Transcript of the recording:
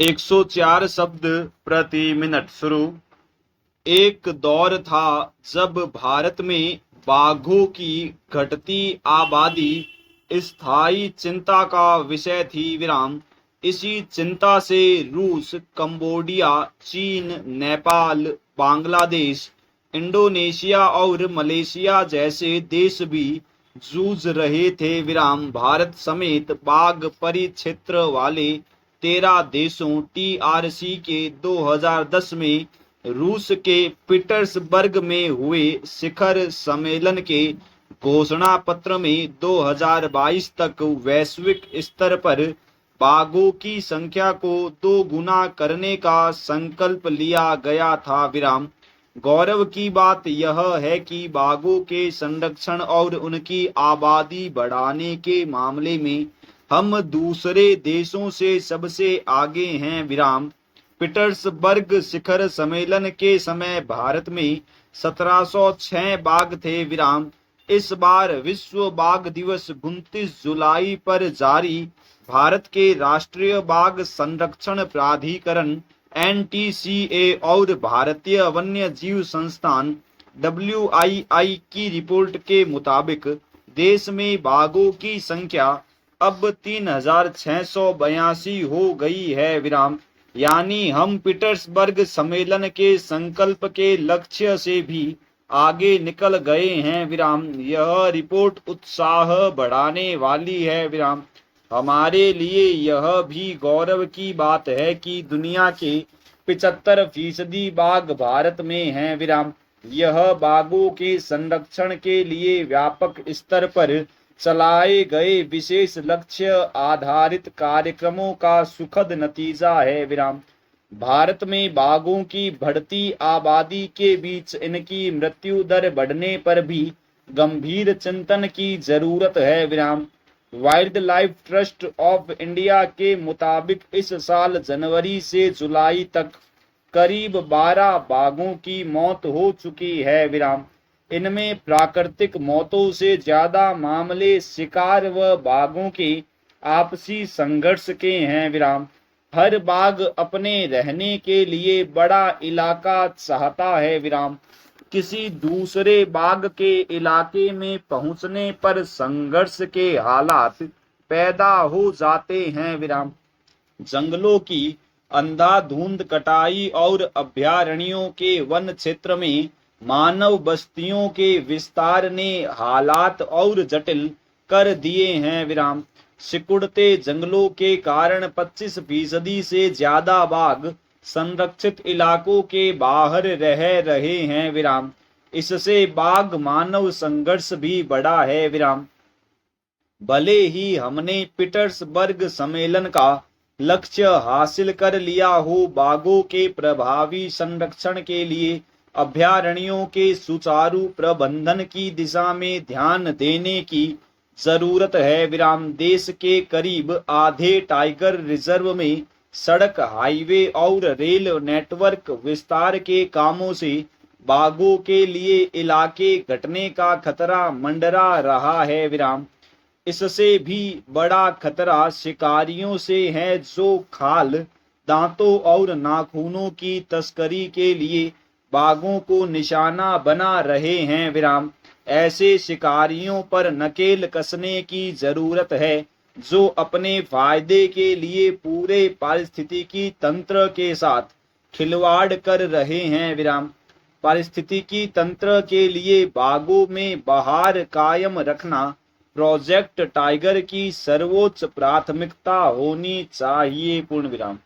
104 शब्द प्रति मिनट शुरू। एक दौर था जब भारत में बाघों की घटती आबादी स्थायी चिंता का विषय थी। विराम। इसी चिंता से रूस, कंबोडिया, चीन, नेपाल, बांग्लादेश, इंडोनेशिया और मलेशिया जैसे देश भी जूझ रहे थे। विराम। भारत समेत बाघ परिक्षेत्र वाले 13 देशों TRC के 2010 में रूस के पीटर्सबर्ग में हुए शिखर सम्मेलन के घोषणा पत्र में 2022 तक वैश्विक स्तर पर बाघों की संख्या को 2 गुना करने का संकल्प लिया गया था। विराम। गौरव की बात यह है कि बाघों के संरक्षण और उनकी आबादी बढ़ाने के मामले में हम दूसरे देशों से सबसे आगे हैं। विराम। पीटर्सबर्ग शिखर सम्मेलन के समय भारत में 1706 बाघ थे। विराम। इस बार विश्व बाघ दिवस 29 जुलाई पर जारी भारत के राष्ट्रीय बाघ संरक्षण प्राधिकरण NTCA और भारतीय वन्य जीव संस्थान WII की रिपोर्ट के मुताबिक देश में बाघों की संख्या अब 3682 हो गई है। विराम। यानी हम पीटर्सबर्ग सम्मेलन के संकल्प के लक्ष्य से भी आगे निकल गए हैं। विराम। यह रिपोर्ट उत्साह बढ़ाने वाली है। विराम। हमारे लिए यह भी गौरव की बात है कि दुनिया के 75% बाघ भारत में हैं। विराम। यह बाघों के संरक्षण के लिए व्यापक स्तर पर चलाए गए विशेष लक्ष्य आधारित कार्यक्रमों का सुखद नतीजा है। विराम। भारत में बाघों की बढ़ती आबादी के बीच इनकी मृत्यु दर बढ़ने पर भी गंभीर चिंतन की जरूरत है। विराम। Wild life trust of India के मुताबिक इस साल जनवरी से जुलाई तक करीब 12 बाघों की मौत हो चुकी है। विराम। इनमें प्राकृतिक मौतों से ज्यादा मामले शिकार व बाघों के आपसी संघर्ष के हैं। विराम। हर बाघ अपने रहने के लिए बड़ा इलाका चाहता है। विराम। किसी दूसरे बाघ के इलाके में पहुंचने पर संघर्ष के हालात पैदा हो जाते हैं। विराम। जंगलों की अंधाधुंध कटाई और अभयारण्यों के वन क्षेत्र में मानव बस्तियों के विस्तार ने हालात और जटिल कर दिए हैं। विराम। सिकुड़ते जंगलों के कारण 25% से ज्यादा बाघ संरक्षित इलाकों के बाहर रह रहे हैं। विराम। इससे बाघ मानव संघर्ष भी बढ़ा है। विराम। भले ही हमने पीटर्सबर्ग सम्मेलन का लक्ष्य हासिल कर लिया हो, बाघों के प्रभावी संरक्षण के लिए अभयारण्यों के सुचारू प्रबंधन की दिशा में ध्यान देने की जरूरत है। विराम। देश के करीब आधे टाइगर रिजर्व में सड़क, हाईवे और रेल नेटवर्क विस्तार के कामों से बाघों के लिए इलाके घटने का खतरा मंडरा रहा है। विराम। इससे भी बड़ा खतरा शिकारियों से है जो खाल, दांतों और नाखूनों की तस्करी के लिए बाघों को निशाना बना रहे हैं। विराम। ऐसे शिकारियों पर नकेल कसने की जरूरत है जो अपने फायदे के लिए पूरे पारिस्थितिकी तंत्र के साथ खिलवाड़ कर रहे हैं। विराम। पारिस्थितिकी तंत्र के लिए बाघों में बहार कायम रखना प्रोजेक्ट टाइगर की सर्वोच्च प्राथमिकता होनी चाहिए। पूर्ण विराम।